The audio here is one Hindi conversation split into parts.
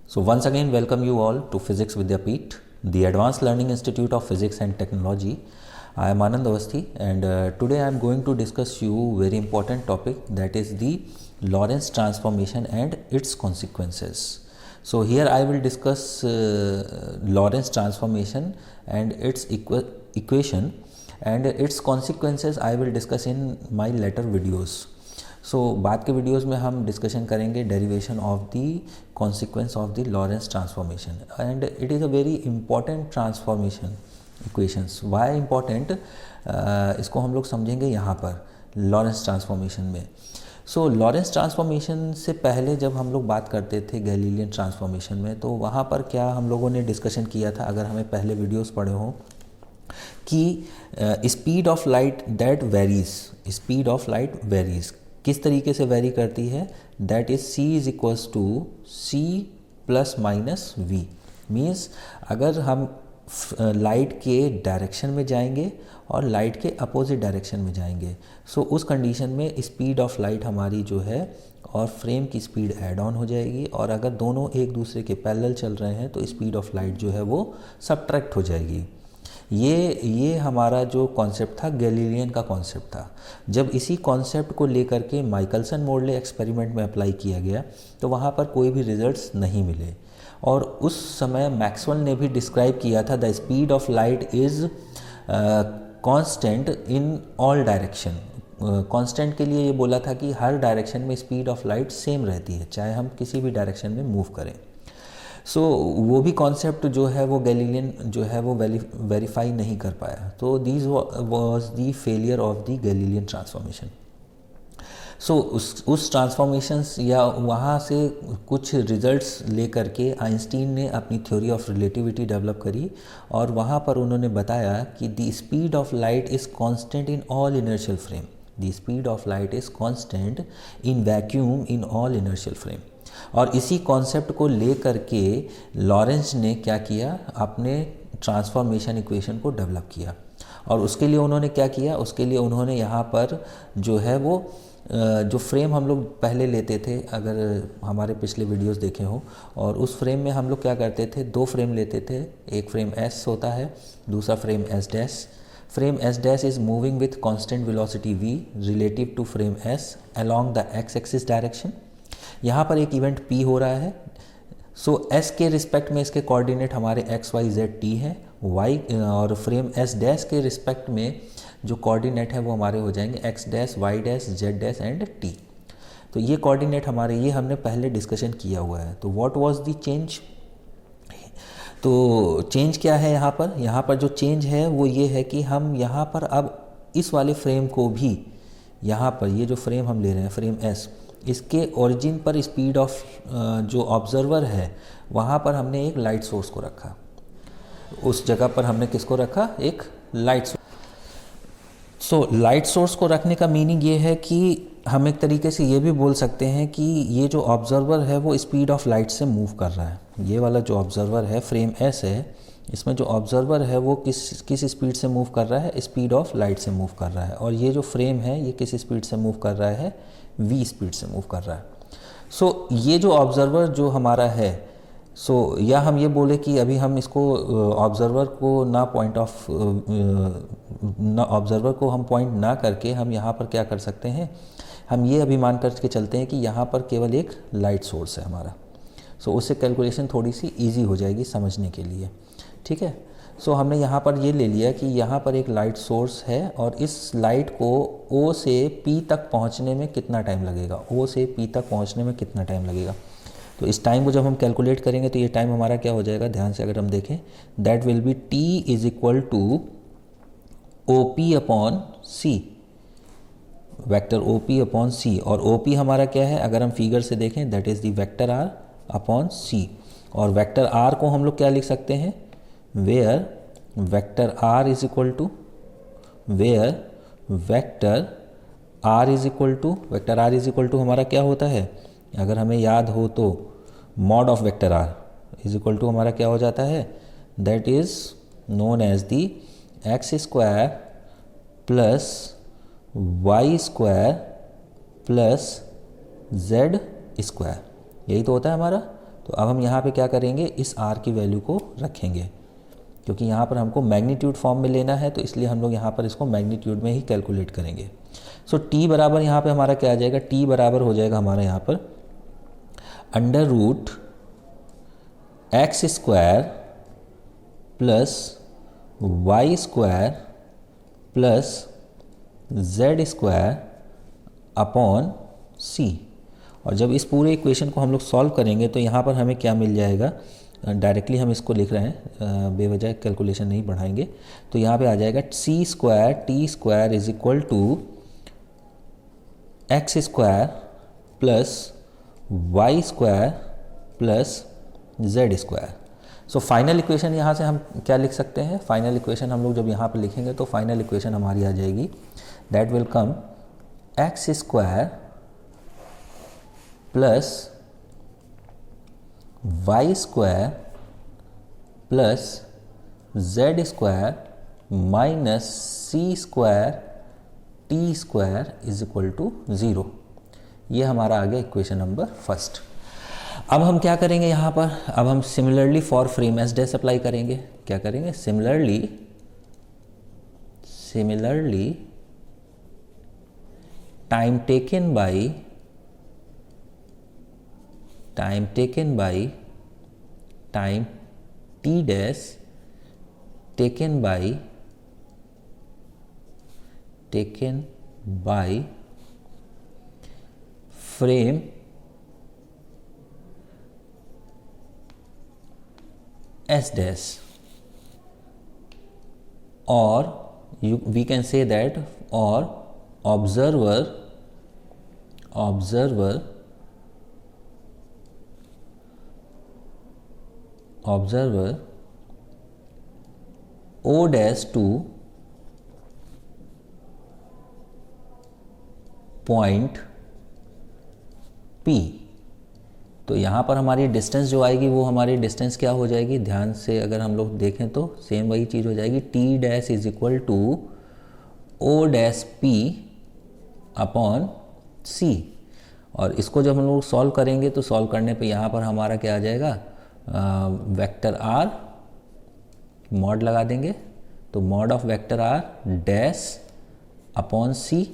So once again welcome you all to Physics Vidyapeeth, the Advanced Learning Institute of Physics and Technology. I am Anand Awasthi and today I am going to discuss you very important topic, that is the Lorentz transformation and its consequences. So here I will discuss Lorentz transformation and its equation, and its consequences I will discuss in my later videos. सो बाद के वीडियोस में हम डिस्कशन करेंगे derivation of the consequence of the Lorentz transformation, and it is a very important transformation equations. Why important, इसको हम लोग समझेंगे यहाँ पर लॉरेंस ट्रांसफॉर्मेशन में. सो लॉरेंस ट्रांसफॉर्मेशन से पहले जब हम लोग बात करते थे गैलीलियन ट्रांसफॉर्मेशन में, तो वहाँ पर क्या हम लोगों ने डिस्कशन किया था, अगर हमें पहले वीडियोस पढ़े हों, कि speed of light that varies, speed of light varies किस तरीके से वेरी करती है, that is c is equals to c plus minus v. Means अगर हम लाइट के डायरेक्शन में जाएंगे और लाइट के अपोजिट डायरेक्शन में जाएंगे, सो उस कंडीशन में स्पीड ऑफ लाइट हमारी जो है और फ्रेम की स्पीड ऐड ऑन हो जाएगी, और अगर दोनों एक दूसरे के पैरेलल चल रहे हैं तो स्पीड ऑफ लाइट जो है वो सबट्रैक्ट हो जाएगी. ये हमारा जो कॉन्सेप्ट था गैलीलियन का कॉन्सेप्ट था. जब इसी कॉन्सेप्ट को लेकर के माइकलसन मोर्ले एक्सपेरिमेंट में अप्लाई किया गया तो वहाँ पर कोई भी रिजल्ट्स नहीं मिले, और उस समय मैक्सवेल ने भी डिस्क्राइब किया था the speed of light is constant in all direction. Constant के लिए ये बोला था कि हर डायरेक्शन में स्पीड ऑफ लाइट सेम रहती है, चाहे हम किसी भी डायरेक्शन में मूव करें. सो वो भी कॉन्सेप्ट जो है वो गैलीलियन जो है वो वेरीफाई नहीं कर पाया. तो this was the failure of the Galilean transformation. So उस ट्रांसफॉर्मेशंस या वहाँ से कुछ रिजल्ट्स लेकर के आइंस्टीन ने अपनी थ्योरी ऑफ रिलेटिविटी डेवलप करी, और वहाँ पर उन्होंने बताया कि the speed of light is constant in all inertial frame. The speed of light is constant in vacuum in all inertial frame. और इसी कॉन्सेप्ट को लेकर के लॉरेंस ने क्या किया, अपने ट्रांसफॉर्मेशन इक्वेशन को डेवलप किया. और उसके लिए उन्होंने क्या किया, उसके लिए उन्होंने यहाँ पर जो है वो जो फ्रेम हम लोग पहले लेते थे, अगर हमारे पिछले वीडियोस देखे हो, और उस फ्रेम में हम लोग क्या करते थे, दो फ्रेम लेते थे. एक फ्रेम S होता है, दूसरा frame S dash. Frame S dash is moving with constant velocity v relative to frame S along the x axis direction. यहाँ पर एक इवेंट P हो रहा है. सो S के रिस्पेक्ट में इसके कोऑर्डिनेट हमारे x y z t हैं. y और फ्रेम S डैश के रिस्पेक्ट में जो कोऑर्डिनेट है वो हमारे हो जाएंगे x dash y dash z dash and t. तो ये कोऑर्डिनेट हमारे, ये हमने पहले डिस्कशन किया हुआ है. तो व्हाट वाज द चेंज, तो चेंज क्या है यहाँ पर, यहाँ पर जो चेंज है वो ये है कि हम यहाँ पर अब इस वाले फ्रेम को भी, यहाँ पर ये जो फ्रेम हम ले रहे हैं फ्रेम S, इसके ओरिजिन पर स्पीड ऑफ जो ऑब्जर्वर है वहाँ पर हमने एक लाइट सोर्स को रखा. उस जगह पर हमने किसको रखा, एक light source. So light source को रखने का मीनिंग ये है कि हम एक तरीके से ये भी बोल सकते हैं कि ये जो ऑब्जर्वर है वो स्पीड ऑफ लाइट से मूव कर रहा है. ये वाला जो ऑब्जर्वर है फ्रेम S है, इसमें जो ऑब्जर्वर है वो किस स्पीड से मूव कर रहा है, स्पीड ऑफ लाइट से मूव कर रहा है. और ये जो फ्रेम है ये किस स्पीड से मूव कर रहा है, v स्पीड से मूव कर रहा है. सो ये जो ऑब्जर्वर जो हमारा है, सो या हम ये बोले कि अभी हम इसको ऑब्जर्वर को ना पॉइंट ऑफ ना ऑब्जर्वर को हम पॉइंट ना करके हम यहाँ पर क्या कर सकते हैं, हम ये अभी मान करके चलते हैं कि यहाँ पर केवल एक लाइट सोर्स है हमारा. सो उससे कैलकुलेशन थोड़ी सी ईजी हो जाएगी समझने के लिए. ठीक है. सो हमने यहाँ पर ये ले लिया कि यहाँ पर एक लाइट सोर्स है, और इस लाइट को O से P तक पहुँचने में कितना टाइम लगेगा, O से P तक पहुँचने में कितना टाइम लगेगा. तो इस टाइम को जब हम कैलकुलेट करेंगे तो ये टाइम हमारा क्या हो जाएगा, ध्यान से अगर हम देखें, that will be T is equal to OP upon C, vector OP upon C. और OP हमारा क्या है, अगर हम फिगर से देखें, that is the vector R upon C. और वेक्टर R को हम लोग क्या लिख सकते हैं, where vector r is equal to, where vector r is equal to, vector r is equal to हमारा क्या होता है, अगर हमें याद हो तो mod of vector r is equal to हमारा क्या हो जाता है, that is known as the x square plus y square plus z square. यही तो होता है हमारा. तो अब हम यहाँ पे क्या करेंगे, इस r की वैल्यू को रखेंगे, क्योंकि यहाँ पर हमको मैग्नीट्यूड फॉर्म में लेना है, तो इसलिए हम लोग यहाँ पर इसको मैग्नीट्यूड में ही कैलकुलेट करेंगे। सो t बराबर यहाँ पे हमारा क्या आ जाएगा, t बराबर हो जाएगा हमारा यहाँ पर under root X square plus Y square plus Z square upon C. और जब इस पूरे इक्वेशन को हम लोग सॉल्व करेंगे तो यहाँ पर हमें क्या मिल जाएगा, डायरेक्टली हम इसको लिख रहे हैं, बेवजह कैलकुलेशन नहीं बढ़ाएंगे। तो यहाँ पे आ जाएगा C square T square is equal to X square plus Y square plus Z square. So final equation यहाँ से हम क्या लिख सकते हैं, फाइनल इक्वेशन हम लोग जब यहाँ पर लिखेंगे तो फाइनल इक्वेशन हमारी आ जाएगी, that will come x square plus Y square plus Z square minus C square T square is equal to 0। ये हमारा आ गया इक्वेशन नंबर फर्स्ट। अब हम क्या करेंगे यहाँ पर, अब हम similarly for frame S dash apply करेंगे। क्या करेंगे, similarly time taken by time t dash taken by frame S dash, or we can say that, or observer O dash to point P। तो यहाँ पर हमारी डिस्टेंस जो आएगी वो हमारी डिस्टेंस क्या हो जाएगी, ध्यान से अगर हम लोग देखें तो सेम वही चीज़ हो जाएगी, T dash is equal to O dash P upon C। और इसको जब हम लोग सॉल्व करेंगे तो सॉल्व करने पे यहाँ पर हमारा क्या आ जाएगा, वेक्टर R मॉड लगा देंगे, तो mod of vector R dash upon C।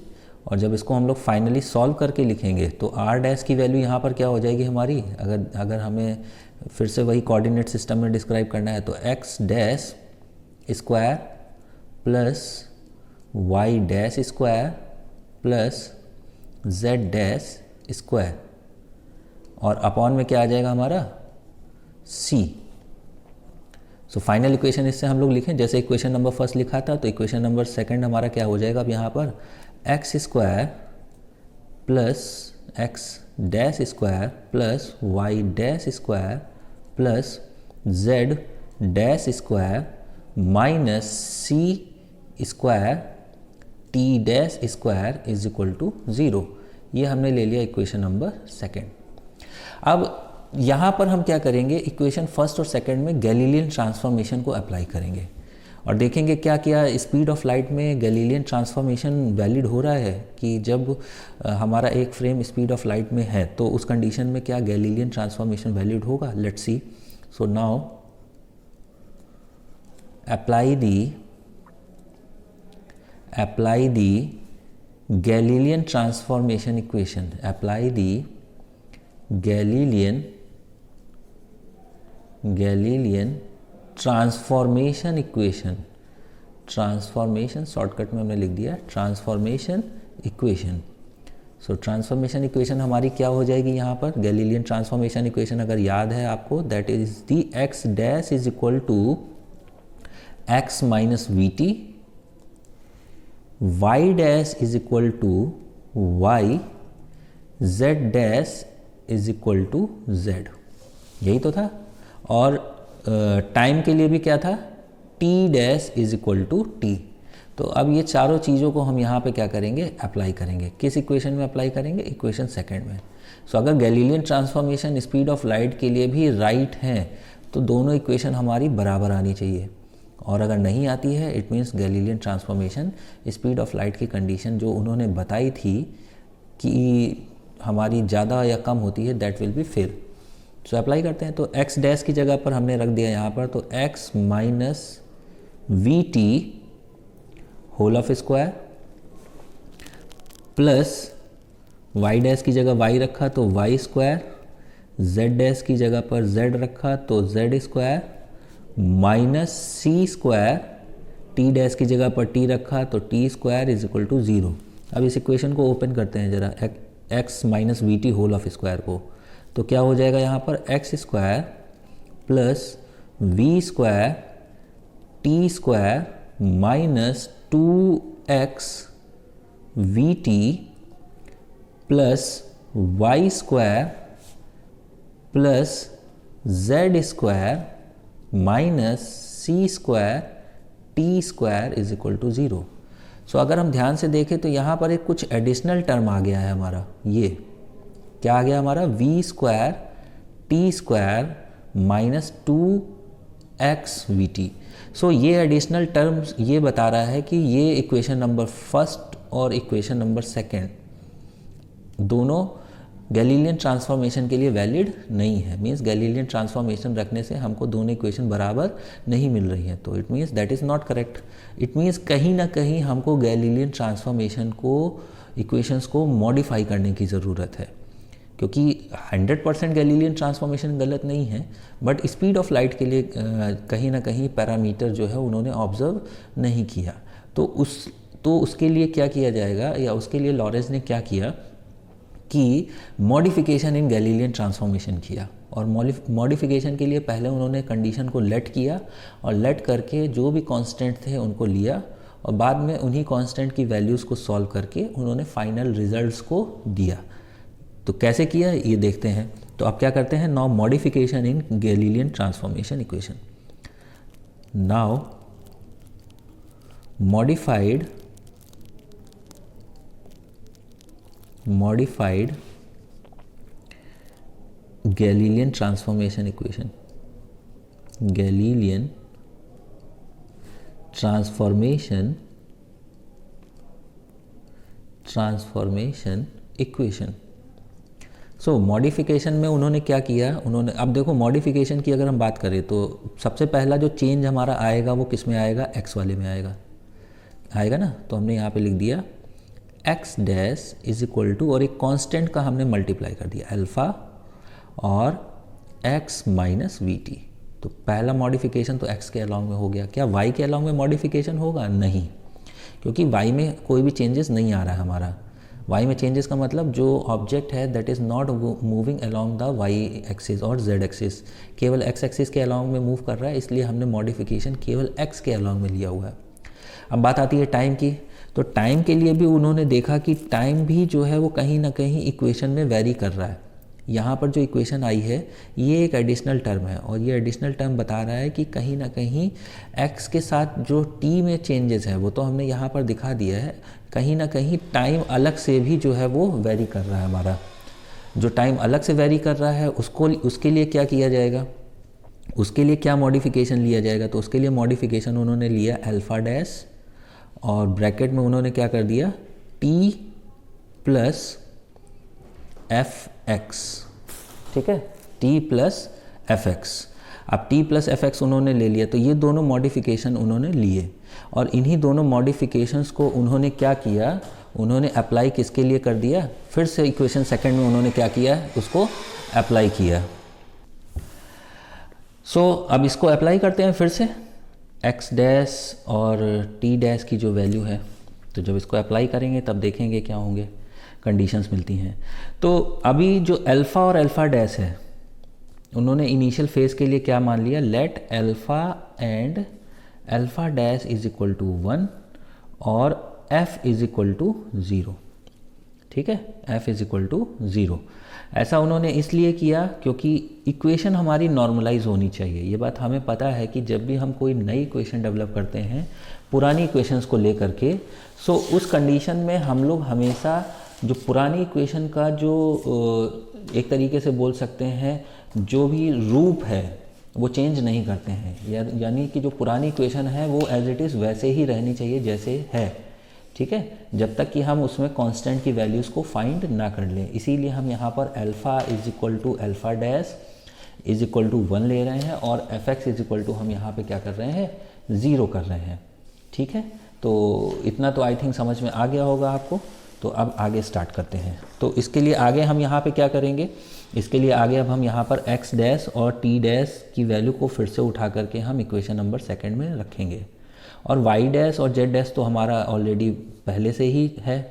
और जब इसको हम लोग फाइनली सॉल्व करके लिखेंगे तो R डैश की वैल्यू यहाँ पर क्या हो जाएगी हमारी, अगर हमें फिर से वही कोऑर्डिनेट सिस्टम में डिस्क्राइब करना है तो x dash square plus y dash square plus z dash square, और अपॉन में क्या आ जाएगा हमारा c। सो फाइनल इक्वेशन इससे हम लोग लिखें जैसे इक्वेशन नंबर फर्स्ट लिखा था, तो इक्वेशन नंबर सेकंड हमारा क्या हो जाएगा अब यहाँ पर x square plus x dash square plus y dash square plus z dash square minus C square t dash square is equal to 0। ये हमने ले लिया इक्वेशन नंबर सेकंड। अब यहाँ पर हम क्या करेंगे, इक्वेशन फर्स्ट और सेकंड में गैलीलियन ट्रांसफॉर्मेशन को अप्लाई करेंगे और देखेंगे क्या क्या स्पीड ऑफ लाइट में गैलीलियन ट्रांसफॉर्मेशन वैलिड हो रहा है, कि जब हमारा एक फ्रेम स्पीड ऑफ लाइट में है तो उस कंडीशन में क्या गैलीलियन ट्रांसफॉर्मेशन वैलिड होगा। Let's see. So now apply the Galilean transformation equation, apply the Galilean transformation equation, transformation shortcut में हमने लिख दिया ट्रांसफॉर्मेशन इक्वेशन। सो ट्रांसफॉर्मेशन इक्वेशन हमारी क्या हो जाएगी यहाँ पर, गैलीलियन ट्रांसफॉर्मेशन इक्वेशन अगर याद है आपको, that is the x dash is equal to x minus v t, y dash is equal to y, z dash is equal to z, यही तो था। और टाइम के लिए भी क्या था, t dash is equal to t. तो अब ये चारों चीज़ों को हम यहाँ पे क्या करेंगे, अप्लाई करेंगे। किस इक्वेशन में अप्लाई करेंगे, इक्वेशन सेकंड में। सो अगर Galilean transformation speed of light के लिए भी राइट है तो दोनों इक्वेशन हमारी बराबर आनी चाहिए, और अगर नहीं आती है it means Galilean transformation speed of light की कंडीशन जो उन्होंने बताई थी कि हमारी ज़्यादा या कम होती है, that will B fail. So apply करते हैं, तो एक्स डैश की जगह पर हमने रख दिया यहाँ पर, तो x minus v t whole of square plus y dash की जगह वाई रखा तो वाई स्क्वायर, जेड डैश की जगह पर जेड रखा तो जेड स्क्वायर माइनस सी स्क्वायर, टी डैश की जगह पर टी रखा तो t square is equal to 0। अब इस इक्वेशन को ओपन करते हैं जरा, x minus v t whole of square को, तो क्या हो जाएगा यहाँ पर x square plus v square T square minus 2x we t plus Y square plus Z square minus C square T square is equal to 0। सो अगर हम ध्यान से देखें तो यहाँ पर एक कुछ एडिशनल टर्म आ गया है हमारा, ये क्या आ गया हमारा, V square T square minus 2x we T. So ये एडिशनल टर्म्स ये बता रहा है कि ये इक्वेशन नंबर फर्स्ट और इक्वेशन नंबर सेकेंड दोनों गैलीलियन ट्रांसफॉर्मेशन के लिए वैलिड नहीं है। मीन्स गैलीलियन ट्रांसफॉर्मेशन रखने से हमको दोनों इक्वेशन बराबर नहीं मिल रही हैं, तो it means that is not correct. It means कहीं ना कहीं हमको गैलीलियन ट्रांसफॉर्मेशन को इक्वेशंस को मॉडिफाई करने की ज़रूरत है, क्योंकि 100% गैलीलियन ट्रांसफॉर्मेशन गलत नहीं है, बट स्पीड ऑफ लाइट के लिए कहीं ना कहीं पैरामीटर जो है उन्होंने ऑब्जर्व नहीं किया। तो उसके लिए क्या किया जाएगा, या उसके लिए लॉरेंस ने क्या किया कि मॉडिफिकेशन इन गैलीलियन ट्रांसफॉर्मेशन किया, और मॉडिफिकेशन के लिए पहले उन्होंने कंडीशन को लेट किया, और लेट करके जो भी कांस्टेंट थे उनको लिया, और बाद में उन्हीं कांस्टेंट की वैल्यूज़ को सॉल्व करके उन्होंने फाइनल रिजल्ट्स को दिया। तो कैसे किया ये देखते हैं। तो अब क्या करते हैं, now modification in Galilean transformation equation. Now modified Galilean transformation equation, Galilean transformation equation. So modification में उन्होंने क्या किया, उन्होंने, अब देखो मॉडिफिकेशन की अगर हम बात करें तो सबसे पहला जो चेंज हमारा आएगा वो किस में आएगा, एक्स वाले में आएगा ना। तो हमने यहाँ पे लिख दिया x dash is equal to, और एक कांस्टेंट का हमने मल्टीप्लाई कर दिया अल्फ़ा और एक्स माइनस वी टी। तो पहला मॉडिफिकेशन तो एक्स के अलॉन्ग में हो गया। क्या वाई के अलॉन्ग में मॉडिफिकेशन होगा? नहीं, क्योंकि वाई में कोई भी चेंजेस नहीं आ रहा है हमारा। वाई में चेंजेस का मतलब जो ऑब्जेक्ट है that is not moving along the y axis और जेड एक्सिस, केवल एक्स एक्सिस के अलॉन्ग में मूव कर रहा है, इसलिए हमने मॉडिफिकेशन केवल एक्स के अलॉन्ग में लिया हुआ है। अब बात आती है टाइम की, तो टाइम के लिए भी उन्होंने देखा कि टाइम भी जो है वो कहीं ना कहीं इक्वेशन में वेरी कर रहा है। यहाँ पर जो इक्वेशन आई है ये एक एडिशनल टर्म है, और ये एडिशनल टर्म बता रहा है कि कहीं ना कहीं x के साथ जो t में चेंजेस है वो तो हमने यहाँ पर दिखा दिया है, कहीं ना कहीं टाइम अलग से भी जो है वो वेरी कर रहा है। हमारा जो टाइम अलग से वेरी कर रहा है उसके लिए क्या किया जाएगा, उसके लिए क्या मॉडिफिकेशन लिया जाएगा। तो उसके लिए मॉडिफिकेशन उन्होंने लिया अल्फ़ा डैश, और ब्रैकेट में उन्होंने क्या कर दिया t प्लस एफ एक्स, ठीक है, t प्लस एफ एक्स। अब t प्लस एफ एक्स उन्होंने ले लिया, तो ये दोनों मॉडिफिकेशन उन्होंने लिए, और इन्हीं दोनों मॉडिफिकेशंस को उन्होंने क्या किया, उन्होंने अप्लाई किसके लिए कर दिया, फिर से इक्वेशन सेकंड में उन्होंने क्या किया, उसको अप्लाई किया। सो अब इसको अप्लाई करते हैं फिर से, एक्स डैश और टी डैश की जो वैल्यू है, तो जब इसको अप्लाई करेंगे तब देखेंगे क्या होंगे, कंडीशंस मिलती हैं। तो अभी जो अल्फ़ा और अल्फ़ा डैश है उन्होंने इनिशियल फेज़ के लिए क्या मान लिया, let alpha and alpha dash is equal to 1 और f इज इक्वल टू 0, ठीक है, f इज इक्वल टू 0। ऐसा उन्होंने इसलिए किया क्योंकि इक्वेशन हमारी नॉर्मलाइज होनी चाहिए। ये बात हमें पता है कि जब भी हम कोई नई इक्वेशन डेवलप करते हैं पुरानी इक्वेशंस को लेकर के, सो उस कंडीशन में हम लोग हमेशा जो पुरानी इक्वेशन का जो एक तरीके से बोल सकते हैं जो भी रूप है वो चेंज नहीं करते हैं, यानी कि जो पुरानी इक्वेशन है वो एज इट इज़ वैसे ही रहनी चाहिए जैसे है, ठीक है, जब तक कि हम उसमें कांस्टेंट की वैल्यूज़ को फाइंड ना कर लें। इसीलिए हम यहाँ पर alpha is equal to alpha dash is equal to 1 ले रहे हैं और f x is equal to हम यहाँ पे क्या कर रहे हैं 0 कर रहे हैं। ठीक है, तो इतना तो आई थिंक समझ में आ गया होगा आपको। तो अब आगे स्टार्ट करते हैं। तो इसके लिए आगे हम यहाँ पे क्या करेंगे, इसके लिए आगे अब हम यहाँ पर एक्स डैश और टी डैश की वैल्यू को फिर से उठा करके हम इक्वेशन नंबर सेकंड में रखेंगे। और वाई डैश और जेड डैश तो हमारा ऑलरेडी पहले से ही है,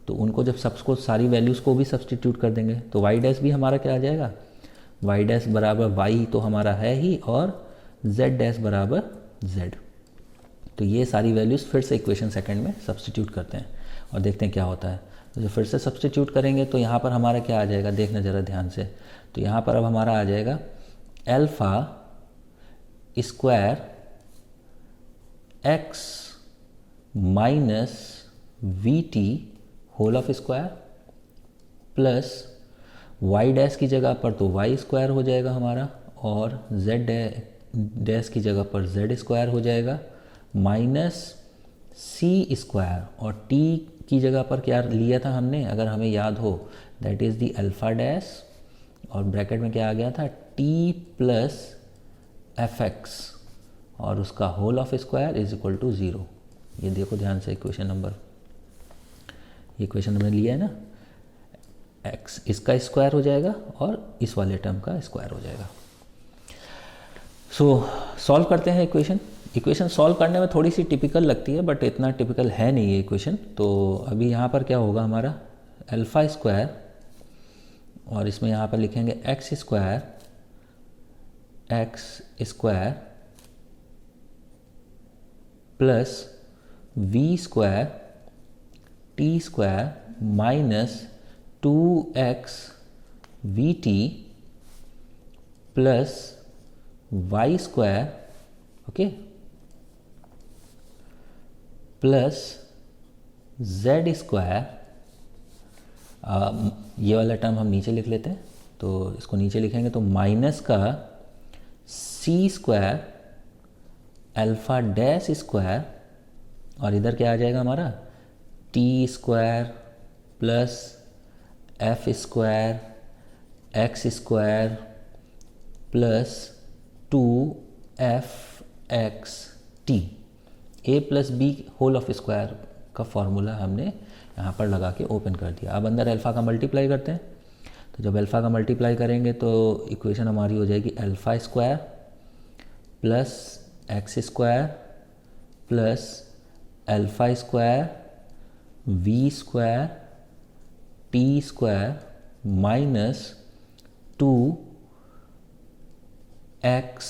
तो उनको जब सबको सारी वैल्यूज़ को भी सब्सटीट्यूट कर देंगे तो वाई डैश भी हमारा क्या आ जाएगा, वाई डैश बराबर वाई तो हमारा है ही और जेड डैश बराबर जेड। तो ये सारी वैल्यूज़ फिर से इक्वेशन सेकंड में सब्सटीट्यूट करते हैं और देखते हैं क्या होता है। तो जो फिर से सब्सटीट्यूट करेंगे तो यहाँ पर हमारा क्या आ जाएगा, देखना ज़रा ध्यान से। तो यहाँ पर अब हमारा आ जाएगा alpha square x minus v t whole of square plus y dash की जगह पर तो वाई स्क्वायर हो जाएगा हमारा और जेड डैश की जगह पर जेड स्क्वायर हो जाएगा माइनस सी स्क्वायर और टी की जगह पर क्या लिया था हमने, अगर हमें याद हो, that is the alpha dash और ब्रैकेट में क्या आ गया था टी प्लस एफ एक्स और उसका whole of square is equal to 0। ये देखो ध्यान से इक्वेशन नंबर, ये इक्वेशन हमने लिया है ना, एक्स इसका स्क्वायर हो जाएगा और इस वाले टर्म का स्क्वायर हो जाएगा। सो सॉल्व करते हैं इक्वेशन सॉल्व करने में थोड़ी सी टिपिकल लगती है बट इतना टिपिकल है नहीं ये इक्वेशन। तो अभी यहाँ पर क्या होगा हमारा अल्फ़ा स्क्वायर और इसमें यहाँ पर लिखेंगे x square plus v square T square minus 2x we t plus Y square okay plus Z square. ये वाला टर्म हम नीचे लिख लेते हैं, तो इसको नीचे लिखेंगे तो माइनस का c square alpha dash square और इधर क्या आ जाएगा हमारा t square plus f square x square plus 2f x t. A plus B whole of square का फॉर्मूला हमने यहाँ पर लगा के ओपन कर दिया। अब अंदर अल्फ़ा का मल्टीप्लाई करते हैं, तो जब अल्फ़ा का मल्टीप्लाई करेंगे तो इक्वेशन हमारी हो जाएगी alpha square plus x square plus alpha square v square T square minus 2x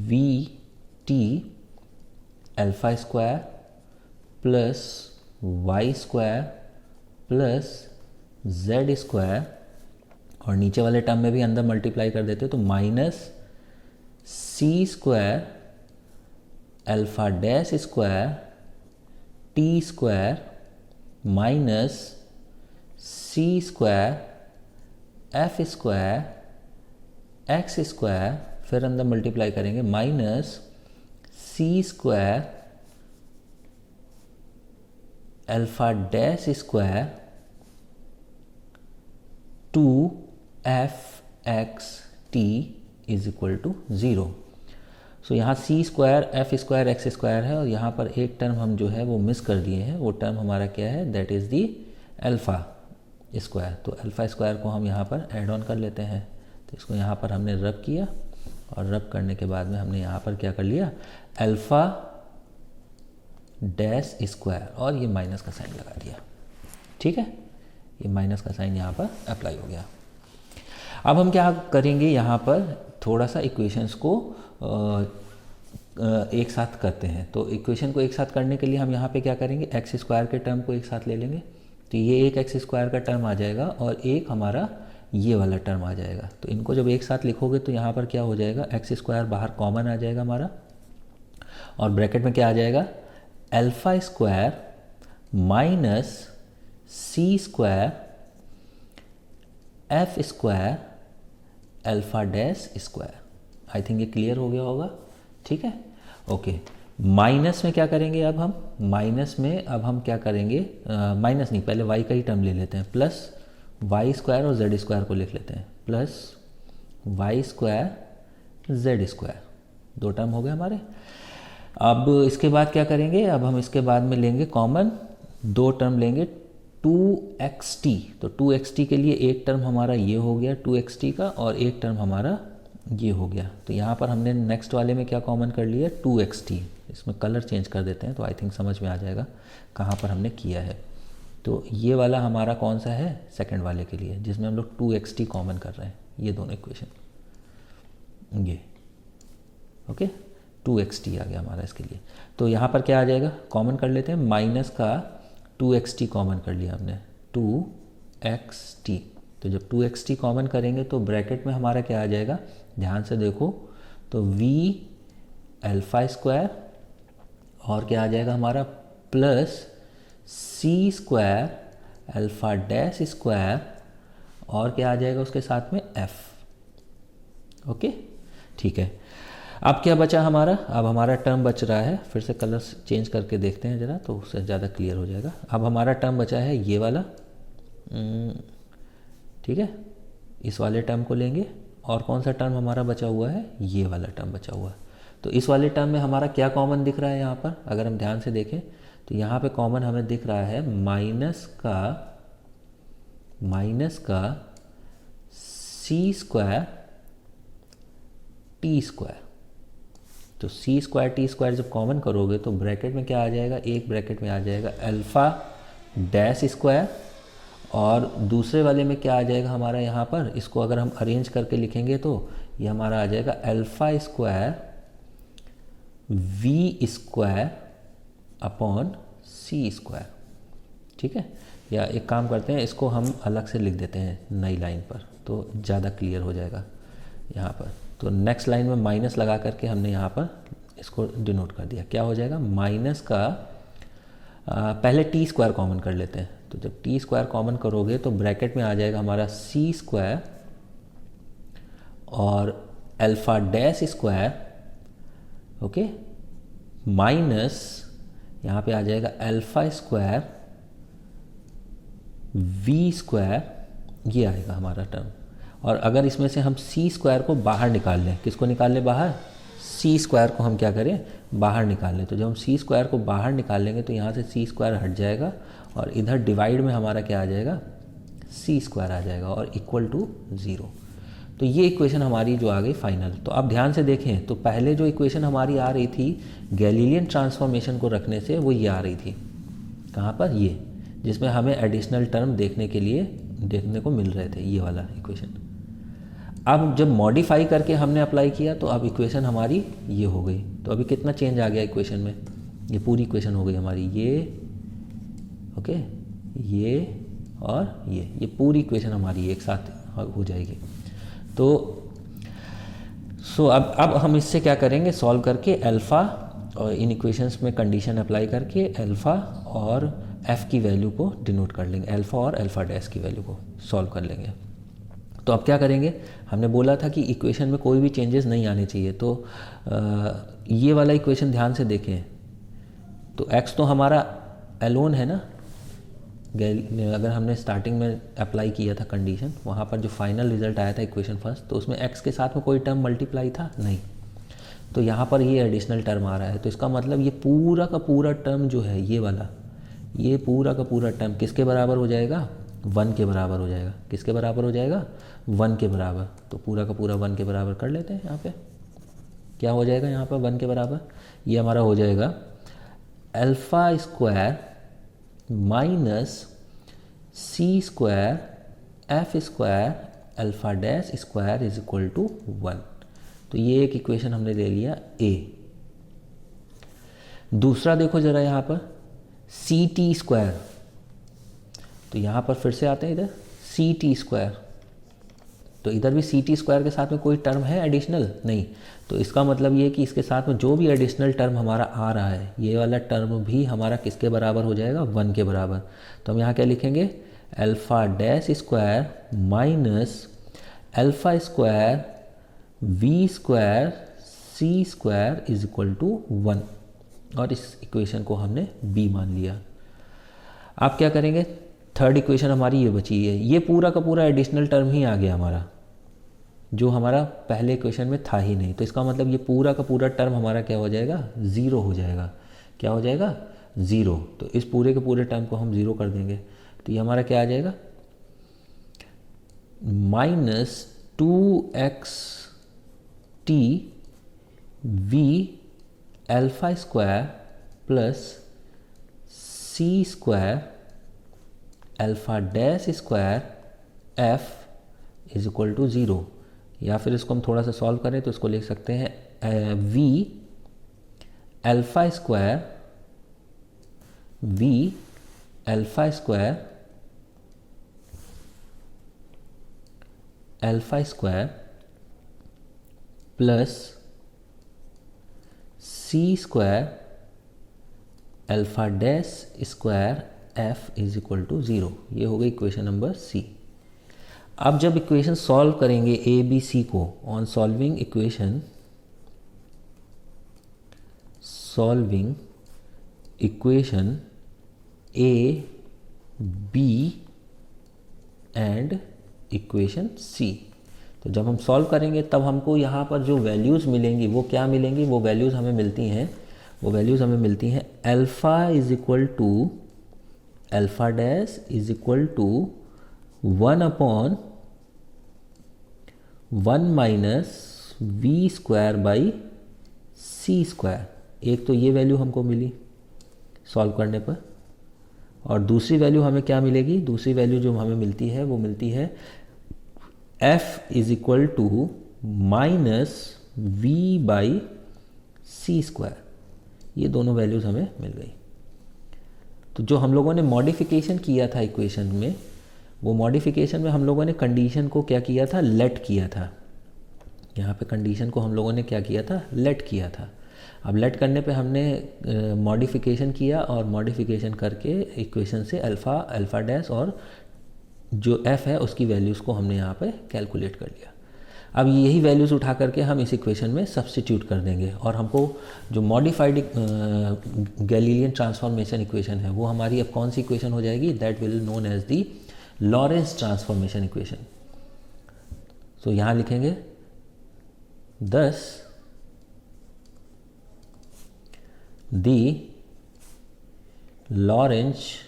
we t alpha square plus Y square plus Z square और नीचे वाले टर्म में भी अंदर मल्टीप्लाई कर देते हो तो माइनस सी square alpha dash square T square minus सी square F square x square फिर अंदर मल्टीप्लाई करेंगे minus C square alpha dash square 2f x T is equal to 0। So यहाँ C square F square x square है और यहाँ पर एक टर्म हम जो है वो मिस कर दिए हैं, वो टर्म हमारा क्या है, that is the alpha square. तो अल्फ़ा स्क्वायर को हम यहाँ पर ऐड ऑन कर लेते हैं, तो इसको यहाँ पर हमने रब किया और रब करने के बाद में हमने यहाँ पर क्या कर लिया अल्फ़ा डैश स्क्वायर और ये माइनस का साइन लगा दिया। ठीक है, ये माइनस का साइन यहाँ पर अप्लाई हो गया। अब हम क्या करेंगे, यहाँ पर थोड़ा सा इक्वेशंस को एक साथ करते हैं। तो इक्वेशन को एक साथ करने के लिए हम यहाँ पे क्या करेंगे, एक्स स्क्वायर के टर्म को एक साथ ले लेंगे, तो ये एक एक्स स्क्वायर का टर्म आ जाएगा और एक हमारा ये वाला टर्म आ जाएगा। तो इनको जब एक साथ लिखोगे तो यहाँ पर क्या हो जाएगा, एक्स स्क्वायर बाहर कॉमन आ जाएगा हमारा और ब्रैकेट में क्या आ जाएगा alpha square minus C square F square alpha dash square. I think ये क्लियर हो गया होगा। ठीक है, ओके। माइनस में क्या करेंगे, अब हम माइनस में अब हम क्या करेंगे, माइनस नहीं, पहले वाई का ही टर्म ले लेते हैं, प्लस वाई स्क्वायर और जेड स्क्वायर को लिख लेते हैं, plus Y square z square, 2 term हो गए हमारे। अब इसके बाद क्या करेंगे, अब हम इसके बाद में लेंगे कॉमन, 2 टर्म लेंगे 2xt। तो 2xt के लिए एक टर्म हमारा ये हो गया 2xt का, और एक टर्म हमारा ये हो गया। तो यहाँ पर हमने नेक्स्ट वाले में क्या कॉमन कर लिया, 2xt। इसमें कलर चेंज कर देते हैं तो आई थिंक समझ में आ जाएगा कहाँ पर हमने किया है। तो ये वाला हमारा कौन सा है, सेकंड वाले के लिए, जिसमें हम लोग 2xt कॉमन कर रहे हैं, ये दोनों इक्वेशन, ये ओके 2xt आ गया हमारा इसके लिए। तो यहाँ पर क्या आ जाएगा, कॉमन कर लेते हैं, माइनस का 2xt कॉमन कर लिया हमने, 2xt। तो जब 2xt कॉमन करेंगे तो ब्रैकेट में हमारा क्या आ जाएगा, ध्यान से देखो, तो v अल्फा स्क्वायर और क्या आ जाएगा हमारा plus c square alpha dash square और क्या आ जाएगा उसके साथ में f। ओके ठीक है। अब क्या बचा हमारा, अब हमारा टर्म बच रहा है, फिर से कलर चेंज करके देखते हैं ज़रा तो उससे ज़्यादा क्लियर हो जाएगा। अब हमारा टर्म बचा है ये वाला, ठीक है, इस वाले टर्म को लेंगे, और कौन सा टर्म हमारा बचा हुआ है, ये वाला टर्म बचा हुआ है। तो इस वाले टर्म में हमारा क्या कॉमन दिख रहा है यहाँ पर, अगर हम ध्यान से देखें तो यहाँ पे कॉमन हमें दिख रहा है माइनस का सी स्क्वायर टी स्क्वायर। तो सी स्क्वायर टी स्क्वायर जब कॉमन करोगे तो ब्रैकेट में क्या आ जाएगा, एक ब्रैकेट में आ जाएगा अल्फ़ा डैश स्क्वायर, और दूसरे वाले में क्या आ जाएगा हमारा यहाँ पर, इसको अगर हम अरेंज करके लिखेंगे तो ये हमारा आ जाएगा alpha square v square upon c square. ठीक है, या एक काम करते हैं, इसको हम अलग से लिख देते हैं नई लाइन पर तो ज़्यादा क्लियर हो जाएगा यहाँ पर। तो नेक्स्ट लाइन में माइनस लगा करके हमने यहाँ पर इसको डिनोट कर दिया, क्या हो जाएगा, माइनस का पहले टी स्क्वायर कॉमन कर लेते हैं। तो जब टी स्क्वायर कॉमन करोगे तो ब्रैकेट में आ जाएगा हमारा सी स्क्वायर और alpha dash square, okay, minus यहाँ पे आ जाएगा अल्फ़ा स्क्वायर वी स्क्वायर, ये आएगा हमारा टर्म। और अगर इसमें से हम सी स्क्वायर को बाहर निकाल लें, किसको निकाल लें बाहर, सी स्क्वायर को हम क्या करें, बाहर निकाल लें। तो जब हम सी स्क्वायर को बाहर निकाल लेंगे तो यहाँ से सी स्क्वायर हट जाएगा और इधर डिवाइड में हमारा क्या आ जाएगा, सी स्क्वायर आ जाएगा और इक्वल टू 0। तो ये इक्वेशन हमारी जो आ गई फाइनल। तो अब ध्यान से देखें तो पहले जो इक्वेशन हमारी आ रही थी गैलीलियन ट्रांसफॉर्मेशन को रखने से, वो ये आ रही थी, कहाँ पर, ये, जिसमें हमें एडिशनल टर्म देखने को मिल रहे थे, ये वाला इक्वेशन। अब जब मॉडिफाई करके हमने अप्लाई किया तो अब इक्वेशन हमारी ये हो गई। तो अभी कितना चेंज आ गया इक्वेशन में, ये पूरी इक्वेशन हो गई हमारी, ये ओके, ये और ये पूरी इक्वेशन हमारी एक साथ हो जाएगी। तो अब हम इससे क्या करेंगे, सॉल्व करके अल्फ़ा और इन इक्वेशंस में कंडीशन अप्लाई करके अल्फ़ा और एफ़ की वैल्यू को डिनोट कर लेंगे, अल्फ़ा और अल्फ़ा डैश की वैल्यू को सॉल्व कर लेंगे। तो अब क्या करेंगे, हमने बोला था कि इक्वेशन में कोई भी चेंजेस नहीं आने चाहिए। तो ये वाला इक्वेशन ध्यान से देखें तो x तो हमारा एलोन है ना, अगर हमने स्टार्टिंग में अप्लाई किया था कंडीशन, वहाँ पर जो फाइनल रिजल्ट आया था इक्वेशन फर्स्ट, तो उसमें x के साथ में कोई टर्म मल्टीप्लाई था नहीं। तो यहाँ पर ये एडिशनल टर्म आ रहा है, तो इसका मतलब ये पूरा का पूरा टर्म जो है, ये वाला, ये पूरा का पूरा टर्म किसके बराबर हो जाएगा, 1 के बराबर हो जाएगा। किसके बराबर हो जाएगा, 1 के बराबर। तो पूरा का पूरा 1 के बराबर कर लेते हैं। यहाँ पे क्या हो जाएगा, यहाँ पर 1 के barabar, ये हमारा हो जाएगा alpha square minus C square F square alpha dash square is equal to 1। तो ये एक इक्वेशन हमने ले लिया ए। दूसरा देखो जरा यहाँ पर सी टी स्क्वायर, तो यहाँ पर फिर से आते हैं इधर सी टी स्क्वायर, तो इधर भी सी टी स्क्वायर के साथ में कोई टर्म है एडिशनल नहीं। तो इसका मतलब ये है कि इसके साथ में जो भी एडिशनल टर्म हमारा आ रहा है, ये वाला टर्म भी हमारा किसके बराबर हो जाएगा, 1 के बराबर। तो हम यहाँ क्या लिखेंगे, alpha dash square minus alpha square v square c square is equal to 1, और इस इक्वेशन को हमने बी मान लिया। आप क्या करेंगे, थर्ड इक्वेशन हमारी ये बची है, ये पूरा का पूरा एडिशनल टर्म ही आ गया हमारा, जो हमारा पहले इक्वेशन में था ही नहीं। तो इसका मतलब ये पूरा का पूरा टर्म हमारा क्या हो जाएगा, ज़ीरो हो जाएगा। क्या हो जाएगा, ज़ीरो। तो इस पूरे के पूरे टर्म को हम ज़ीरो कर देंगे, तो ये हमारा क्या आ जाएगा, -2x t v alpha square plus c square alpha dash square f is equal to zero. या फिर इसको हम थोड़ा सा सॉल्व करें तो इसको लिख सकते हैं v alpha square alpha square plus c square alpha dash square f is equal to zero. ये हो गई इक्वेशन नंबर सी। अब जब इक्वेशन सॉल्व करेंगे ए बी सी को, on solving equation A B and equation C, तो जब हम सॉल्व करेंगे तब हमको यहाँ पर जो वैल्यूज़ मिलेंगी वो क्या मिलेंगी, वो वैल्यूज़ हमें मिलती हैं alpha is equal to alpha dash is equal to 1/1 minus we square by C square. एक तो ये वैल्यू हमको मिली सॉल्व करने पर, और दूसरी वैल्यू हमें क्या मिलेगी, दूसरी वैल्यू जो हमें मिलती है वो मिलती है f is equal to minus v by C square. ये दोनों वैल्यूज़ हमें मिल गई। तो जो हम लोगों ने मॉडिफिकेशन किया था इक्वेशन में, वो मॉडिफिकेशन में हम लोगों ने कंडीशन को क्या किया था, लेट किया था। यहाँ पे कंडीशन को हम लोगों ने क्या किया था, लेट किया था। अब लेट करने पे हमने मॉडिफिकेशन किया, और मॉडिफिकेशन करके इक्वेशन से अल्फ़ा डैश और जो f है उसकी वैल्यूज़ को हमने यहाँ पे कैलकुलेट कर लिया। अब यही वैल्यूज़ उठा करके हम इस इक्वेशन में सब्स्टिट्यूट कर देंगे, और हमको जो मॉडिफाइड गैलीलियन ट्रांसफॉर्मेशन इक्वेशन है वो हमारी अब कौन सी इक्वेशन हो जाएगी, that will known as the Lorentz transformation equation. So यहाँ लिखेंगे thus the Lorentz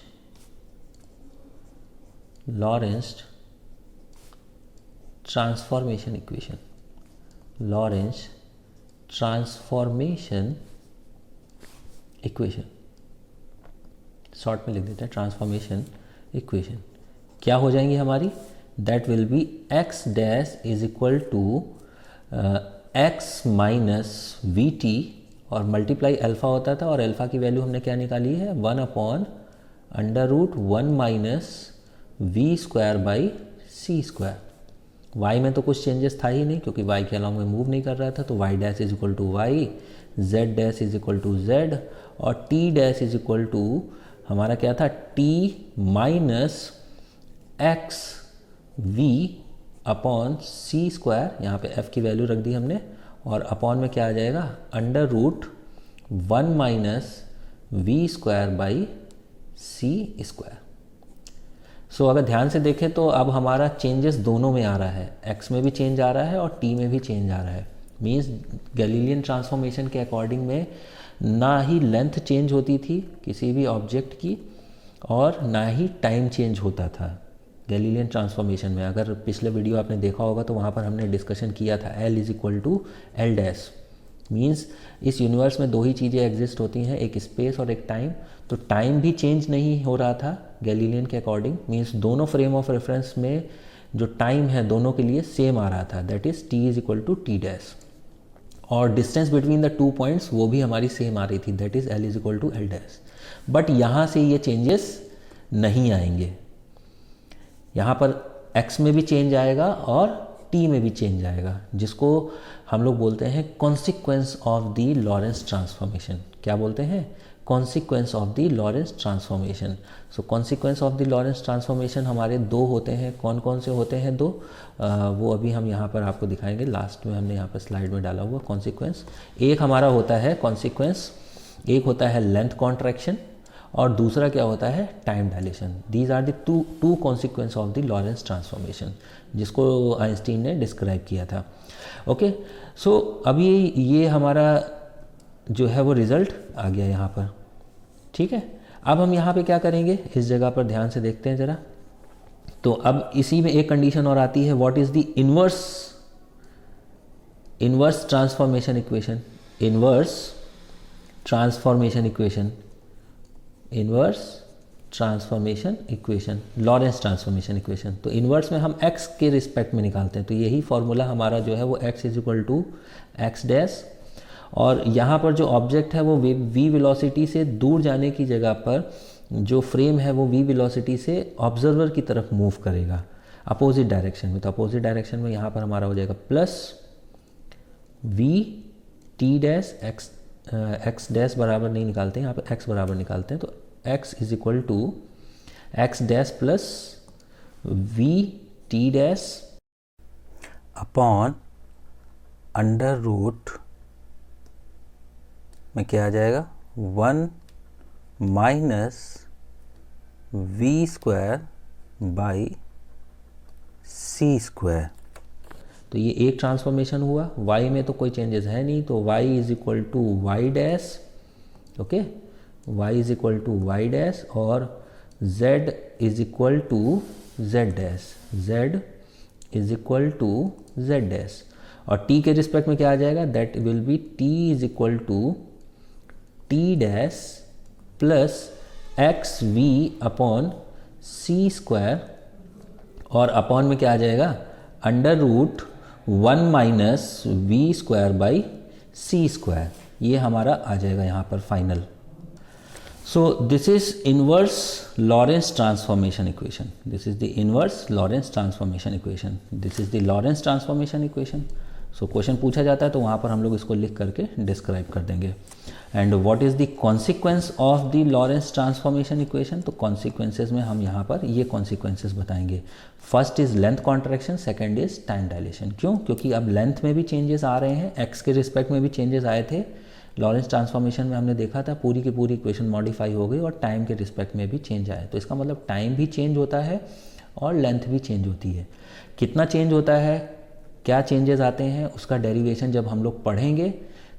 transformation equation, Lorentz transformation equation, short में लिख देते हैं ट्रांसफॉर्मेशन इक्वेशन, क्या हो जाएंगी हमारी, that will be x dash is equal to x minus v t, और मल्टीप्लाई अल्फ़ा होता था, और अल्फ़ा की वैल्यू हमने क्या निकाली है, 1/√1 minus we square by C square. y में तो कुछ चेंजेस था ही नहीं, क्योंकि y के अलॉन्ग में मूव नहीं कर रहा था, तो y dash is equal to y, z dash is equal to z, और t dash is equal to हमारा क्या था, t minus x v upon c square, यहाँ पे f की वैल्यू रख दी हमने, और अपॉन में क्या आ जाएगा, √1 minus we square by C square. So अगर ध्यान से देखें तो अब हमारा चेंजेस दोनों में आ रहा है, x में भी चेंज आ रहा है और t में भी चेंज आ रहा है। मीन्स गैलीलियन ट्रांसफॉर्मेशन के अकॉर्डिंग में ना ही लेंथ चेंज होती थी किसी भी ऑब्जेक्ट की, और ना ही टाइम चेंज होता था गैलीलियन ट्रांसफॉर्मेशन में। अगर पिछले वीडियो आपने देखा होगा तो वहाँ पर हमने डिस्कशन किया था L is equal to L dash. Means इस यूनिवर्स में दो ही चीज़ें एग्जिस्ट होती हैं, एक स्पेस और एक टाइम। तो टाइम भी चेंज नहीं हो रहा था गैलीलियन के अकॉर्डिंग, मीन्स दोनों फ्रेम ऑफ रेफरेंस में जो टाइम है दोनों के लिए सेम आ रहा था, that is t is equal to t dash, और डिस्टेंस बिटवीन द 2 पॉइंट्स वो भी हमारी सेम आ रही थी, that is L is equal to L dash. But यहाँ से ये चेंजेस नहीं आएंगे, यहाँ पर x में भी चेंज आएगा और t में भी चेंज आएगा, जिसको हम लोग बोलते हैं consequence of the Lorentz transformation. क्या बोलते हैं, consequence of the Lorentz transformation. So consequence of the Lorentz transformation हमारे दो होते हैं, कौन कौन से होते हैं दो, वो अभी हम यहाँ पर आपको दिखाएंगे, लास्ट में हमने यहाँ पर स्लाइड में डाला हुआ कॉन्सिक्वेंस। एक हमारा होता है कॉन्सिक्वेंस, एक होता है लेंथ कॉन्ट्रैक्शन, और दूसरा क्या होता है, time dilation. These are the two consequence of the Lorentz transformation, जिसको आइंस्टीन ने डिस्क्राइब किया था। ओके, सो अभी ये हमारा जो है वो रिजल्ट आ गया यहाँ पर, ठीक है। अब हम यहाँ पे क्या करेंगे, इस जगह पर ध्यान से देखते हैं ज़रा। तो अब इसी में एक कंडीशन और आती है, what is the inverse transformation equation, inverse transformation equation, Lawrence transformation equation. तो इनवर्स में हम x के रिस्पेक्ट में निकालते हैं, तो यही फॉर्मूला हमारा जो है वो x equal to x dash, और यहाँ पर जो ऑब्जेक्ट है वो v वेलोसिटी से दूर जाने की जगह पर जो फ्रेम है वो v वेलोसिटी से ऑब्जर्वर की तरफ मूव करेगा अपोजिट डायरेक्शन में। तो अपोजिट डायरेक्शन में यहाँ पर हमारा हो जाएगा plus v t dash x dash बराबर नहीं निकालते हैं, यहाँ पर x बराबर निकालते हैं। तो x is equal to x dash plus v t dash upon under root में क्या आ जाएगा, 1 minus we square by C square. तो ये एक ट्रांसफॉर्मेशन हुआ, y में तो कोई चेंजेस है नहीं, तो y is equal to y dash, okay, y is equal to y dash, और z is equal to z dash, z is equal to z dash, और t के रिस्पेक्ट में क्या आ जाएगा, that will be t is equal to t dash plus x v upon c square, और अपॉन में क्या आ जाएगा, under root 1 minus we square by C square. ये हमारा आ जाएगा यहाँ पर final. So this is inverse Lawrence transformation equation, this is the inverse Lawrence transformation equation, this is the Lorentz transformation equation. So question पूछा जाता है तो वहाँ पर हम लोग इसको लिख करके डिस्क्राइब कर देंगे। And what is the consequence of the Lorentz transformation equation, तो कॉन्सिक्वेंसेज में हम यहाँ पर ये कॉन्सिक्वेंसेज बताएंगे। First is length contraction, second is time dilation. क्यों? क्योंकि अब लेंथ में भी चेंजेस आ रहे हैं, एक्स के रिस्पेक्ट में भी चेंजेस आए थे लॉरेंस ट्रांसफॉर्मेशन में, हमने देखा था पूरी की पूरी इक्वेशन मॉडिफाई हो गई, और टाइम के रिस्पेक्ट में भी चेंज आया। तो इसका मतलब टाइम भी चेंज होता है और लेंथ भी चेंज होती है। कितना चेंज होता है, क्या चेंजेस आते हैं, उसका डेरिवेशन जब हम लोग पढ़ेंगे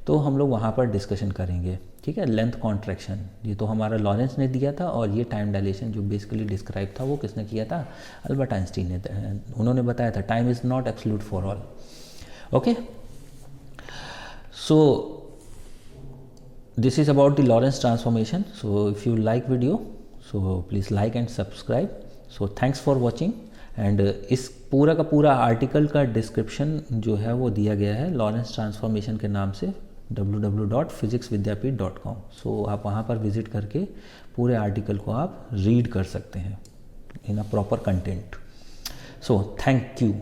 तो हम लोग वहाँ पर डिस्कशन करेंगे, ठीक है। लेंथ कॉन्ट्रैक्शन ये तो हमारा लॉरेंस ने दिया था, और ये टाइम डायलेशन जो बेसिकली डिस्क्राइब था वो किसने किया था, अल्बर्ट आइंस्टीन ने। उन्होंने बताया था time is not absolute for all, okay. So this is about the Lorentz transformation. So if you like video, so please like and subscribe. So thanks for watching. And इस पूरा का पूरा आर्टिकल का डिस्क्रिप्शन जो है वो दिया गया है लॉरेंस ट्रांसफॉर्मेशन के नाम से www.physicsvidyapeeth.com। सो आप वहाँ पर विजिट करके पूरे आर्टिकल को आप रीड कर सकते हैं in a proper content. So thank you.